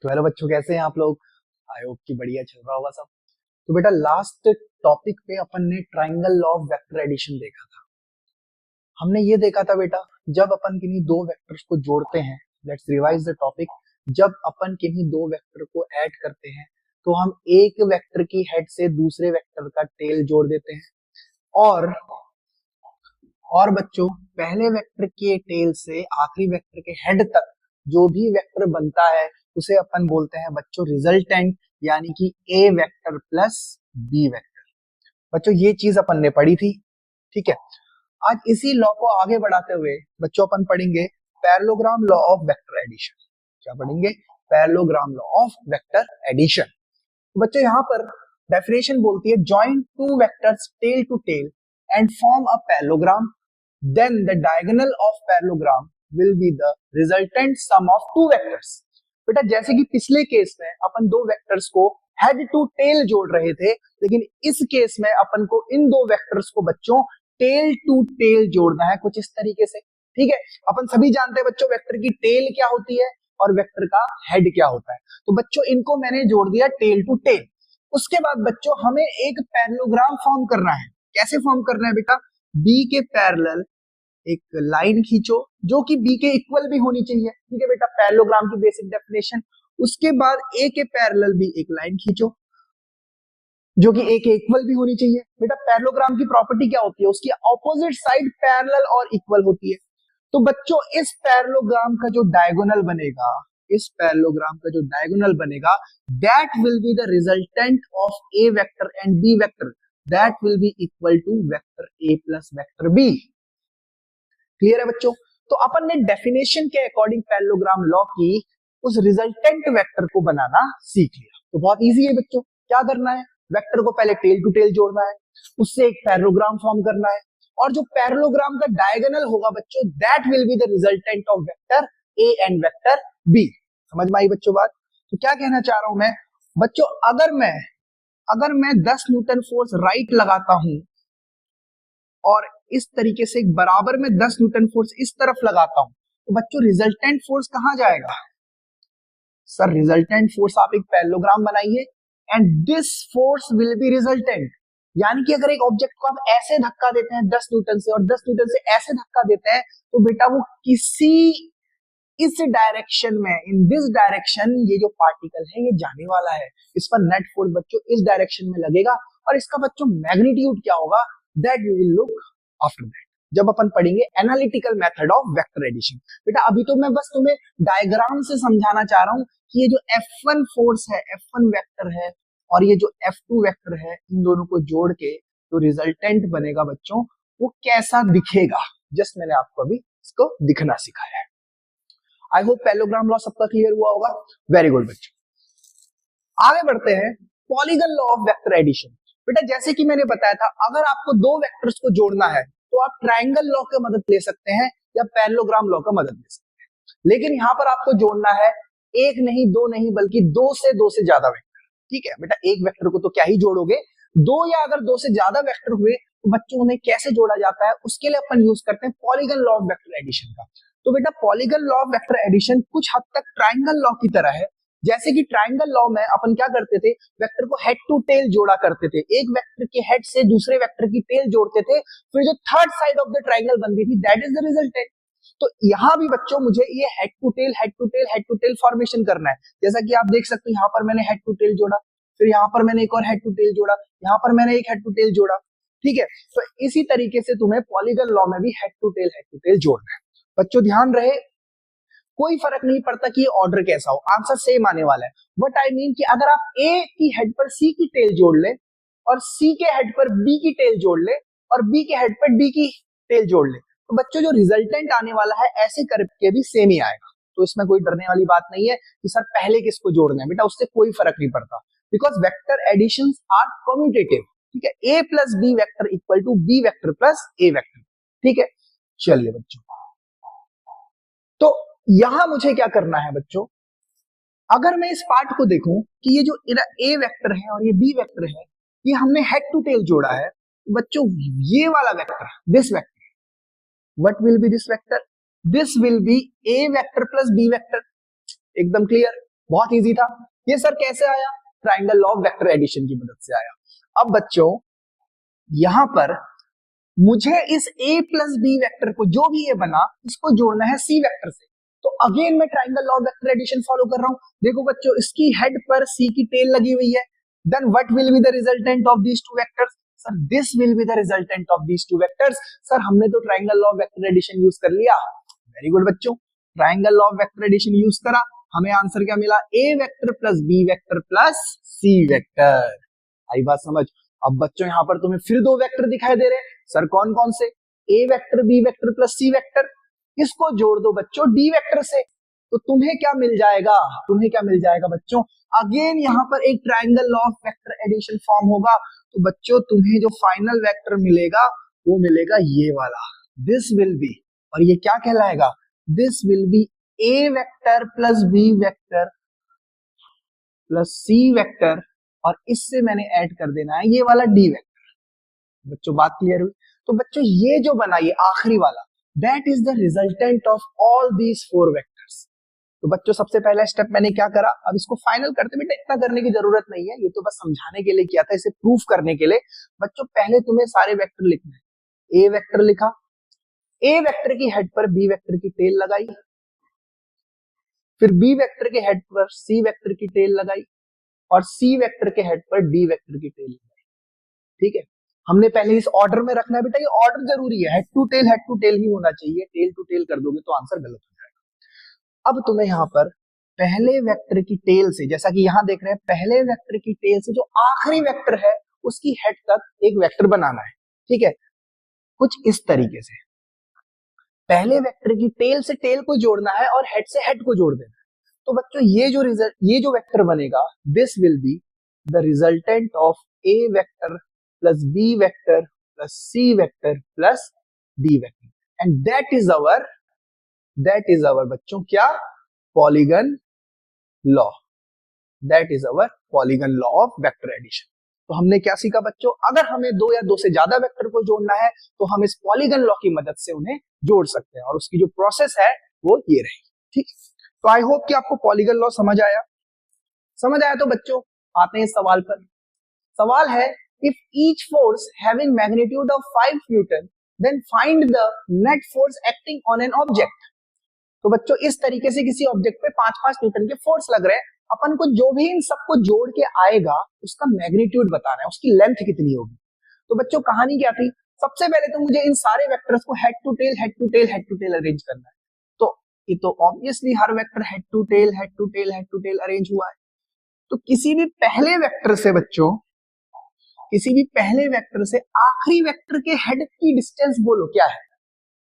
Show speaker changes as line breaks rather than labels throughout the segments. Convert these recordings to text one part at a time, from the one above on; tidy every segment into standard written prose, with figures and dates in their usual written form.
तो हेलो बच्चों, कैसे हैं आप लोग। आई होप कि बढ़िया चल रहा होगा सब। तो बेटा लास्ट टॉपिक पे अपन ने triangle law of vector addition देखा था। हमने ये देखा था बेटा, जब अपन किन्हीं दो वेक्टर्स को जोड़ते हैं, लेट्स रिवाइज द टॉपिक। जब अपन किन्हीं दो वेक्टर को ऐड करते हैं तो हम एक वेक्टर की हेड से दूसरे वेक्टर का टेल जोड़ देते हैं। और और बच्चों, पहले वेक्टर के टेल से आखिरी वेक्टर के हेड तक जो भी वेक्टर बनता है उसे अपन बोलते हैं बच्चों रिजल्टेंट, यानी कि ए वेक्टर प्लस बी वेक्टर। बच्चों ये चीज अपन ने पढ़ी थी, ठीक है। आज इसी लॉ को आगे बढ़ाते हुए बच्चों अपन पढ़ेंगे parallelogram law of vector addition. क्या पढ़ेंगे? Parallelogram law of vector addition. तो बच्चों यहाँ पर डेफिनेशन बोलती है join two vectors tail to tail and form a parallelogram, then the diagonal of parallelogram will be the resultant sum of two vectors। बेटा जैसे कि पिछले केस में अपन दो वेक्टर्स को हेड टू टेल जोड़ रहे थे, लेकिन इस केस में अपन को इन दो वेक्टर्स को बच्चों टेल टू टेल जोड़ना है कुछ इस तरीके से, ठीक है। अपन सभी जानते हैं बच्चों वेक्टर की टेल क्या होती है और वेक्टर का हेड क्या होता है। तो बच्चों इनको मैंने जोड़ दिया टेल टू टेल। उसके बाद बच्चों हमें एक पैरेललोग्राम फॉर्म करना है। कैसे फॉर्म करना है बेटा? बी के पैरेलल एक लाइन खींचो जो कि बी के इक्वल भी होनी चाहिए, ठीक है बेटा, पैरेललोग्राम की बेसिक डेफिनेशन। उसके बाद ए के पैरेलल भी एक लाइन खींचो जो कि ए के इक्वल भी होनी चाहिए। बेटा पैरेललोग्राम की प्रॉपर्टी क्या होती है? उसकी ऑपोजिट साइड पैरेलल और इक्वल होती है। तो बच्चों इस पैरेललोग्राम का जो डायगोनल बनेगा, इस पैरेललोग्राम का जो डायगोनल बनेगा, that will be the resultant of A vector and B vector, that will be equal to vector A plus vector B. Clear है बच्चों? तो अपन ने डेफिनेशन के अकॉर्डिंग पैरेललोग्राम लॉ की उस रिजल्टेंट वेक्टर को बनाना सीख लिया। तो बहुत इजी है बच्चों। क्या करना है? वेक्टर को पहले टेल टू टेल जोड़ना है, उससे एक पैरेललोग्राम फॉर्म करना है, और जो पैरेललोग्राम का डायगोनल होगा बच्चों, that will be the resultant of vector A and vector B. समझ में आई बच्चों बात? तो क्या कहना चाह रहा हूं मैं बच्चों, अगर मैं 10 न्यूटन फोर्स राइट लगाता हूं और इस तरीके से बराबर में 10 न्यूटन फोर्स इस तरफ लगाता हूं, तो बच्चों रिजल्टेंट फोर्स कहां जाएगा? सर रिजल्टेंट फोर्स आप एक पैरेललोग्राम बनाइए and this force will be resultant. यानी कि अगर एक ऑब्जेक्ट को आप ऐसे धक्का देते हैं 10 न्यूटन से और 10 न्यूटन से ऐसे धक्का देते हैं, तो बेटा वो किसी इस डायरेक्शन में, इन दिस डायरेक्शन, ये जो पार्टिकल है ये जाने वाला है, इस पर नेट फोर्स बच्चों इस डायरेक्शन में लगेगा। और इसका बच्चों मैग्नीट्यूड क्या होगा, that we will look after that, जब अपन पढ़ेंगे analytical method of vector addition. बेटा अभी तो मैं बस तुम्हें डायग्राम से समझाना चाह रहा हूं कि ये जो F1 फोर्स है, F1 वेक्टर है, और ये जो F2 वेक्टर है, इन दोनों को जोड़ के जो रिजल्टेंट बनेगा बच्चों वो कैसा दिखेगा। जस्ट मैंने आपको अभी इसको दिखना सिखाया है। आई होप पैरेललोग्राम लॉ सबका क्लियर हुआ होगा। वेरी गुड बच्चों, आगे बढ़ते हैं polygon law of vector addition. बेटा जैसे कि मैंने बताया था, अगर आपको दो वेक्टर्स को जोड़ना है तो आप ट्रायंगल लॉ की मदद ले सकते हैं या पैरेललोग्राम लॉ का मदद ले सकते हैं। लेकिन यहाँ पर आपको जोड़ना है एक नहीं, दो नहीं, बल्कि दो से ज्यादा वेक्टर, ठीक है बेटा। एक वेक्टर को तो क्या ही जोड़ोगे, दो या अगर दो से ज्यादा वेक्टर हुए तो बच्चों उन्हें कैसे जोड़ा जाता है, उसके लिए अपन यूज करते हैं polygon law of vector addition का। तो बेटा polygon law of vector addition कुछ हद तक ट्रायंगल लॉ की तरह है। जैसे कि ट्रायंगल लॉ में अपन क्या करते थे, वेक्टर को हेड टू टेल जोड़ा करते थे, एक वेक्टर के हेड से दूसरे वेक्टर की टेल जोड़ते थे, फिर जो third side of the triangle बनती थी दैट इज द रिजल्टेंट। तो यहाँ भी बच्चों मुझे ये head to tail head to tail head to tail formation करना है। जैसा कि आप देख सकते हो यहाँ पर मैंने हेड टू टेल जोड़ा, फिर यहाँ पर मैंने एक और हेड टू टेल जोड़ा, यहाँ पर मैंने एक हेड टू टेल जोड़ा, ठीक है। तो इसी तरीके से तुम्हें पॉलीगन लॉ में भी हेड टू टेल जोड़ना है। बच्चों ध्यान रहे, कोई फर्क नहीं पड़ता कि ये ऑर्डर कैसा हो, आंसर सेम आने वाला है। बट आई मीन कि अगर आप ए की हेड पर सी की टेल जोड़ ले और सी के हेड पर बी की टेल जोड़ ले और बी के हेड पर डी की टेल जोड़ ले, तो बच्चों जो रिजल्टेंट आने वाला है ऐसे करके भी सेम ही आएगा। तो इसमें कोई डरने वाली बात नहीं है कि सर पहले किसको जोड़ना है, बेटा उससे कोई फर्क नहीं पड़ता, because vector additions are commutative, ठीक है। A plus B vector equal to B vector plus A vector, ठीक है। चलिए बच्चों, तो यहां मुझे क्या करना है बच्चों, अगर मैं इस पार्ट को देखूं कि ये जो ए वेक्टर है और ये बी वेक्टर है, ये हमने हेड टू टेल जोड़ा है, तो बच्चों ये वाला vector, this vector, what will be this vector? This will be A vector plus B vector. एकदम क्लियर। बहुत इजी था। ये सर कैसे आया? Triangle law of vector addition की मदद से आया। अब बच्चों यहां पर मुझे इस a प्लस बी वेक्टर को जो भी ये बना इसको जोड़ना है c वेक्टर से। तो अगेन मैं triangle law of vector addition follow कर रहा हूं। देखो बच्चों इसकी हेड पर c की टेल लगी हुई है, then what will be the resultant of these two vectors? Sir this will be the resultant of these two vectors. Sir हमने तो triangle law of vector addition use कर लिया। वेरी गुड बच्चों, triangle law of vector addition use करा, हमें answer क्या मिला? a vector plus b vector plus c vector. आई बात समझ? अब बच्चों यहां पर तुम्हें फिर दो वेक्टर दिखाई दे रहे हैं। सर कौन कौन से? a vector b vector plus c vector. इसको जोड़ दो बच्चों d वेक्टर से, तो तुम्हें क्या मिल जाएगा? तुम्हें क्या मिल जाएगा बच्चों? अगेन यहां पर एक triangle law of vector addition form होगा। तो बच्चों तुम्हें जो फाइनल वेक्टर मिलेगा वो मिलेगा ये वाला, दिस विल बी, और ये क्या कहलाएगा? This will B a vector plus b vector plus c vector, और इससे मैंने ऐड कर देना है ये वाला d वेक्टर। बच्चों बात क्लियर हुई? तो बच्चों ये जो बना ये आखिरी वाला, that is the resultant of all these four vectors. तो बच्चों सबसे पहला स्टेप मैंने क्या करा, अब इसको फाइनल करते बेटा इतना करने की जरूरत नहीं है, ये तो बस समझाने के लिए किया था, इसे प्रूफ करने के लिए। बच्चों पहले तुम्हें सारे वेक्टर लिखने हैं। ए वेक्टर लिखा, ए वेक्टर की हेड पर बी वेक्टर की टेल लगाई, फिर बी वेक्टर के हेड पर सी वेक्टर की टेल लगाई, और सी वेक्टर के हेड पर डी वेक्टर की टेल लगाई। ठीक है, हमने पहले इस ऑर्डर में रखना है बेटा, ये ऑर्डर जरूरी है, हेड टू टेल ही होना चाहिए, टेल टू टेल कर दोगे तो आंसर गलत हो जाएगा। अब तुम्हें यहां पर पहले वेक्टर की टेल से, जैसा कि यहां देख रहे हैं, पहले वेक्टर की टेल से जो आखिरी वेक्टर है उसकी हेड तक एक वेक्टर बनाना है। ठीक है, कुछ इस तरीके से पहले वेक्टर की टेल से टेल को जोड़ना है और हेड से हेड को जोड़ देना है। तो बच्चों ये जो वेक्टर बनेगा, this will be the resultant of A vector plus B vector plus C vector plus D vector, and that is our बच्चों क्या? Polygon law. That is our polygon law of vector addition. तो हमने क्या सीखा बच्चों? अगर हमें दो या दो से ज्यादा वेक्टर को जोड़ना है तो हम इस पॉलीगन लॉ की मदद से उन्हें जोड़ सकते हैं, और उसकी जो प्रोसेस है वो ये रही। ठीक, तो आई होप कि आपको पॉलीगन लॉ समझ आया। समझ आया तो बच्चों आते हैं इस सवाल पर। सवाल है, if each force having magnitude of 5 newton then find the net force acting on an object. तो बच्चों इस तरीके से किसी ऑब्जेक्ट पे 5-5 न्यूटन के फोर्स लग रहे हैं, अपन को जो भी इन सबको जोड़ के आएगा उसका मैग्नीट्यूड बताना है, उसकी लेंथ कितनी होगी। तो बच्चों कहानी क्या थी? सबसे पहले तो मुझे इन सारे वेक्टर्स को head to tail head to tail head to tail arrange करना है। तो ये तो ऑब्वियसली हर vector head to tail head to tail head to tail arrange हुआ है। तो किसी भी पहले वेक्टर से बच्चों, किसी भी पहले वेक्टर से आखिरी वेक्टर के हेड की डिस्टेंस बोलो क्या है।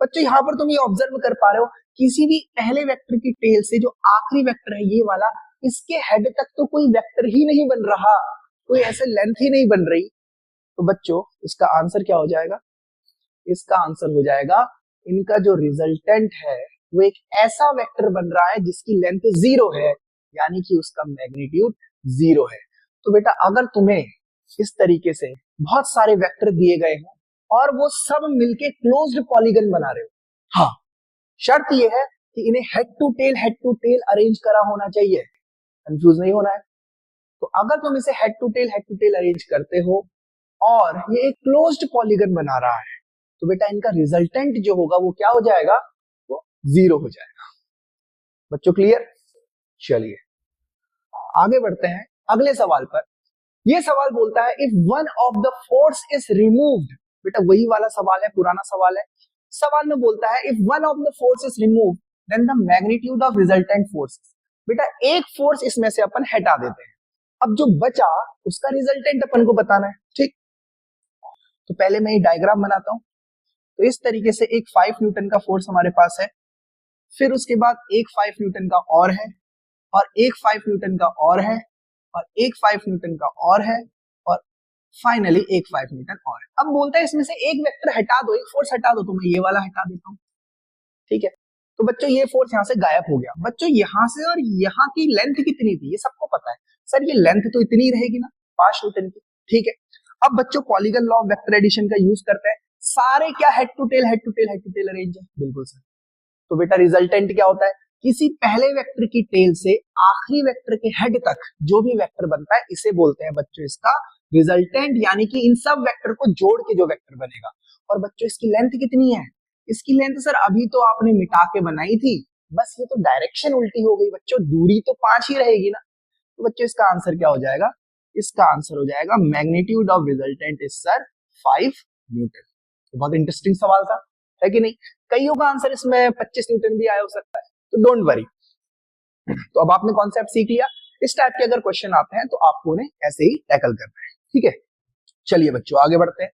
बच्चों यहां पर तुम ये ऑब्जर्व कर पा रहे हो, किसी भी पहले वेक्टर की टेल से जो आखिरी वेक्टर है ये वाला, इसके हेड तक तो कोई वेक्टर ही नहीं बन रहा, कोई ऐसे लेंथ ही नहीं बन रही। तो बच्चों इसका आंसर क्या हो जाएगा? इसका आंसर हो जाएगा, इनका जो रिजल्टेंट है वो एक ऐसा वेक्टर बन रहा है जिसकी लेंथ 0 है, यानी कि उसका मैग्नीट्यूड 0 है। तो बेटा अगर तुम्हें इस तरीके से बहुत सारे वेक्टर दिए गए हैं और वो सब मिलके क्लोज्ड पॉलीगन बना रहे हो, हाँ शर्त ये है कि इन्हें हेड टू टेल अरेंज करा होना चाहिए, कंफ्यूज नहीं होना है। तो अगर तुम इसे हेड टू टेल अरेंज करते हो और ये एक क्लोज्ड पॉलीगन बना रहा है, तो बेटा इनका रिजल्टेंट जो होगा वो क्या हो जाएगा? वो 0 हो जाएगा। बच्चों क्लियर? चलिए आगे बढ़ते हैं अगले सवाल पर। ये सवाल बोलता है, if one of the force is removed. बेटा वही वाला सवाल है, पुराना सवाल है। सवाल में बोलता है, if one of the force is removed then the magnitude of resultant forces. बेटा एक फोर्स इसमें से अपन हटा देते हैं, अब जो बचा उसका रिजल्टेंट अपन को बताना है। ठीक, तो पहले मैं ये डायग्राम बनाता हूं। तो इस तरीके से एक 5 न्यूटन का फोर्स हमारे पास है, फिर उसके बाद एक 5 न्यूटन का और है, और एक 5 न्यूटन का और है, और एक 5 न्यूटन का और है, और फाइनली एक 5 न्यूटन और है। अब बोलता है इसमें से एक वेक्टर हटा दो, एक फोर्स हटा दो, तो मैं ये वाला हटा देता हूं। ठीक है, तो बच्चों ये फोर्स यहां से गायब हो गया। बच्चों यहां से और यहां की लेंथ कितनी थी ये सबको पता है, सर ये लेंथ तो इतनी रहेगी ना 5 न्यूटन की। ठीक है, अब बच्चों polygon law of vector addition का यूज करते हैं। सारे क्या हेड टू टेल अरेंज है? बिल्कुल सर। तो बेटा रिजल्टेंट क्या होता है? किसी पहले वेक्टर की टेल से आखिरी वेक्टर के हेड तक जो भी वेक्टर बनता है इसे बोलते हैं बच्चों इसका रिजल्टेंट, यानी कि इन सब वेक्टर को जोड़ के जो वेक्टर बनेगा। और बच्चों इसकी लेंथ कितनी है? इसकी लेंथ सर अभी तो आपने मिटा के बनाई थी, बस ये तो डायरेक्शन उल्टी हो गई बच्चों, दूरी तो 5 ही रहेगी ना। तो बच्चों इसका आंसर क्या हो जाएगा? इसका आंसर हो जाएगा magnitude of resultant is sir 5 Newton. तो बहुत इंटरेस्टिंग सवाल था, है कि नहीं? कईयों का आंसर इसमें 25 न्यूटन भी आया हो सकता है, तो डोंट वरी। तो अब आपने कॉन्सेप्ट सीख लिया। इस टाइप के अगर क्वेश्चन आते हैं तो आपको उन्हें ऐसे ही टैकल करना है, ठीक है? चलिए बच्चों आगे बढ़ते हैं।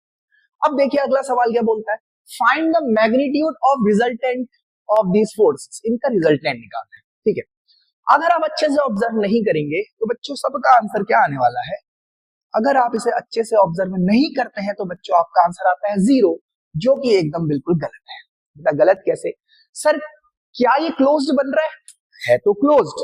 अब देखिए अगला सवाल क्या बोलता है, find the magnitude of resultant of these forces. इनका रिजल्टेंट निकालना है, ठीक है? अगर आप अच्छे से ऑब्जर्व नहीं करेंगे तो बच्चों सबका आंसर क्या आने वाला है? अगर आप इसे अच्छे से ऑब्जर्व नहीं करते हैं तो बच्चों आपका आंसर आता है 0, जो कि एकदम बिल्कुल गलत है। बेटा गलत कैसे? सर क्या ये क्लोज्ड बन रहा है तो क्लोज्ड,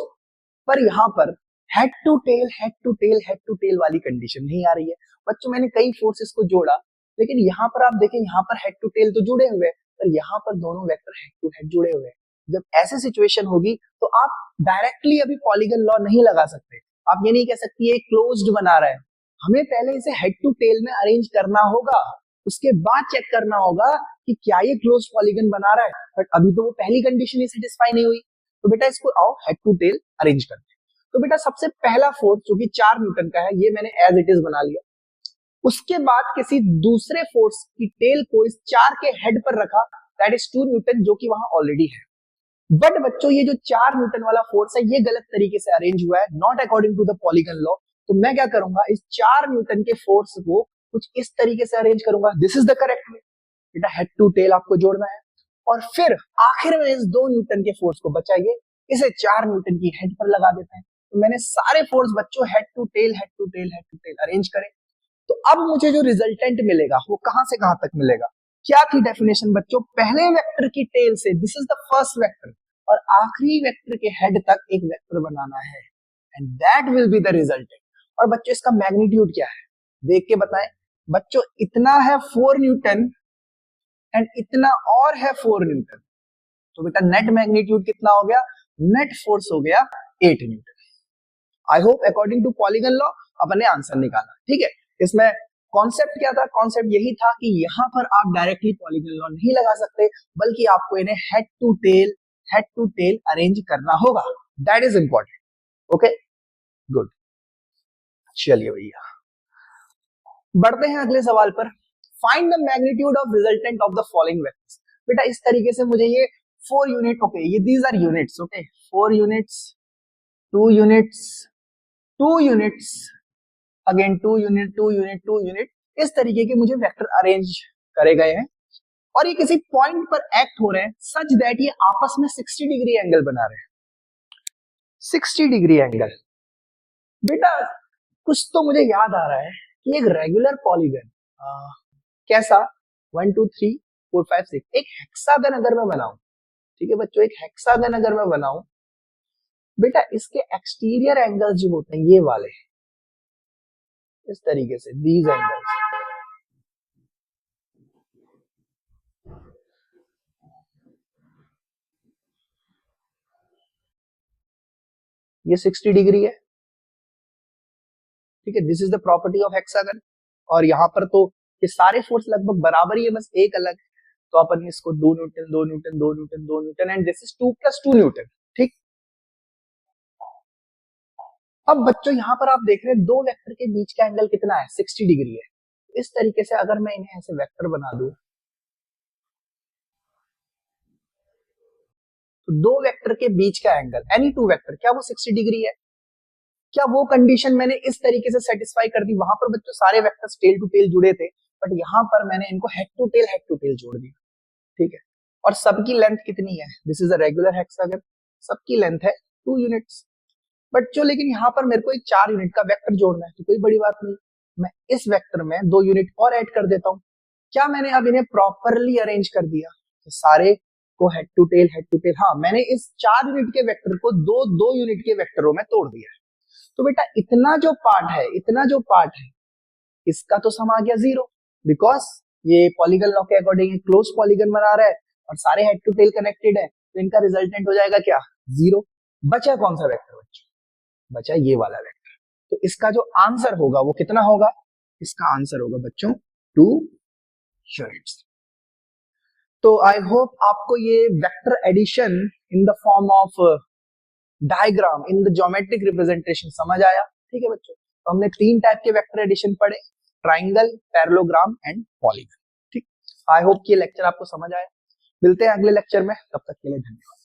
पर यहाँ पर head to tail head to tail head to tail वाली कंडीशन नहीं आ रही है। बच्चों मैंने कई फोर्सेस को जोड़ा, लेकिन यहाँ पर आप देखें, यहाँ पर हेड टू टेल तो जुड़े हुए हैं, पर यहाँ पर दोनों वेक्टर हेड टू हेड जुड़े हुए हैं। जब ऐसी सिचुएशन होगी तो आप डायरेक्टली अभी पॉलीगन लॉ नहीं लगा सकते। आप ये नहीं कह सकती है क्लोज्ड बना रहा है, हमें पहले इसे हेड टू टेल में अरेंज करना होगा, उसके बाद चेक करना होगा कि क्या ये क्लोज पॉलीगन बना रहा है। बट अभी तो वो पहली कंडीशन ही सेटिस्फाई नहीं हुई, तो बेटा इसको आओ हेड टू टेल अरेंज करते हैं। तो बेटा सबसे पहला फोर्स जो कि 4 न्यूटन का है ये मैंने एज इट इज बना लिया। उसके बाद किसी दूसरे फोर्स की टेल को इस 4 के हेड पर रखा, दैट इज 2 न्यूटन, जो कि वहां ऑलरेडी है। बट बच्चों ये जो 4 न्यूटन वाला फोर्स है ये गलत तरीके से अरेंज हुआ है, not according to the polygon law. तो मैं क्या करूंगा, इस 4 न्यूटन के फोर्स को कुछ इस तरीके से अरेंज करूंगा, this is the correct way. बेटा हेड टू टेल आपको जोड़ना है, और फिर आखिर में इस 2 न्यूटन के फोर्स को बचाइए, इसे 4 न्यूटन की हेड पर लगा देते हैं। तो मैंने सारे फोर्स बच्चों head to tail head to tail head to tail arrange करे। तो अब मुझे जो रिजल्टेंट मिलेगा वो कहां से कहां तक मिलेगा? क्या थी डेफिनेशन बच्चों? पहले वेक्टर की टेल से, this is the first vector, और आखिरी वेक्टर के हेड तक एक वेक्टर बनाना है, and that will be the resultant. और बच्चों इसका मैग्नीट्यूड क्या है देख के बताएं। बच्चों इतना है 4 न्यूटन एंड इतना और है 4 न्यूटन, तो बेटा नेट मैग्नीट्यूड कितना हो गया? नेट फोर्स हो गया 8 newton. I hope according to polygon law अपने आंसर निकाला, ठीक है? इसमें कॉन्सेप्ट क्या था? कॉन्सेप्ट यही था कि यहां पर आप डायरेक्टली पॉलीगन लॉ नहीं लगा सकते, बल्कि आपको इन्हें हेड टू टेल अरेंज करना होगा। That is important. Okay good, चलिए भैया बढ़ते हैं अगले सवाल पर। Find the magnitude of resultant of the following vectors. बेटा इस तरीके से मुझे ये 4 यूनिट, ओके ये these are units, okay 4 units, 2 units, 2 units, again 2 unit, 2 unit, 2 unit, इस तरीके के मुझे वेक्टर अरेंज करे गए हैं, और ये किसी पॉइंट पर एक्ट हो रहे हैं सच दैट ये आपस में 60 डिग्री एंगल बना रहे हैं। 60 डिग्री एंगल। बेटा कुछ तो मुझे याद आ रहा है कि एक रेगुलर पॉलीगन कैसा 1 2 3 4 5 6 एक हेक्सागन अगर मैं बनाऊं, ठीक है बच्चों, एक हेक्सागन अगर मैं बनाऊं, बेटा इसके एक्सटीरियर एंगल्स जो होते हैं ये वाले, इस तरीके से दीज एंगल्स, ये 60 डिग्री है, ठीक है? This is the property of hexagon. और यहाँ पर तो ये सारे फोर्स लगभग बराबर ही है, बस एक अलग है। तो अपन इसको 2 Newton 2 Newton 2 Newton 2 Newton and this is 2 + 2 Newton, ठीक? अब बच्चों यहाँ पर आप देख रहे हैं दो वेक्टर के बीच का एंगल कितना है? 60 डिग्री है। इस तरीके से अगर मैं इन्हें ऐसे वेक्टर बना दूं, तो दो वेक्टर के बीच का एंगल एनी टू वेक्टर, क्या वो 60 डिग्री है? क्या वो कंडीशन मैंने इस तरीके से सेटिस्फाई कर दी? वहां पर बच्चों सारे वेक्टर्स टेल टू टेल जुड़े थे, बट यहाँ पर मैंने इनको हेड टू टेल जोड़ दिया, ठीक है? और सबकी लेंथ कितनी है? This is a regular hexagon, सबकी लेंथ है 2 यूनिट्स। बच्चों लेकिन यहाँ पर मेरे को एक 4 यूनिट का वेक्टर जोड़ना है, तो कोई बड़ी बात नहीं, मैं इस वेक्टर में 2 यूनिट और ऐड कर देता हूँ। क्या मैंने अब इन्हें प्रॉपरली अरेंज कर दिया? तो सारे को हेड टू टेल, हाँ मैंने इस 4 यूनिट के वेक्टर को दो यूनिट के वेक्टरों में तोड़ दिया है। तो बेटा इतना जो पार्ट है इसका तो सम आ गया 0, बिकॉज ये पॉलीगन लॉ के अकॉर्डिंग क्लोज पॉलीगन बना रहा है और सारे हेड टू टेल कनेक्टेड है, तो तो इनका रिजल्टेंट हो जाएगा क्या, 0। बचा कौन सा वेक्टर बच्चों, बचा ये वाला वेक्टर। तो इसका जो आंसर होगा वो कितना होगा, इसका आंसर होगा बच्चों 2 यूनिट्स। तो आई होप आपको ये vector addition in the form of diagram in the geometric representation समझ आया। ठीक है बच्चों, तो हमने 3 टाइप के वेक्टर एडिशन पढ़े, ट्राइंगल, पैरेललोग्राम एंड पॉलीगन। ठीक, आई होप कि ये लेक्चर आपको समझ आया। मिलते हैं अगले लेक्चर में, तब तक के लिए धन्यवाद।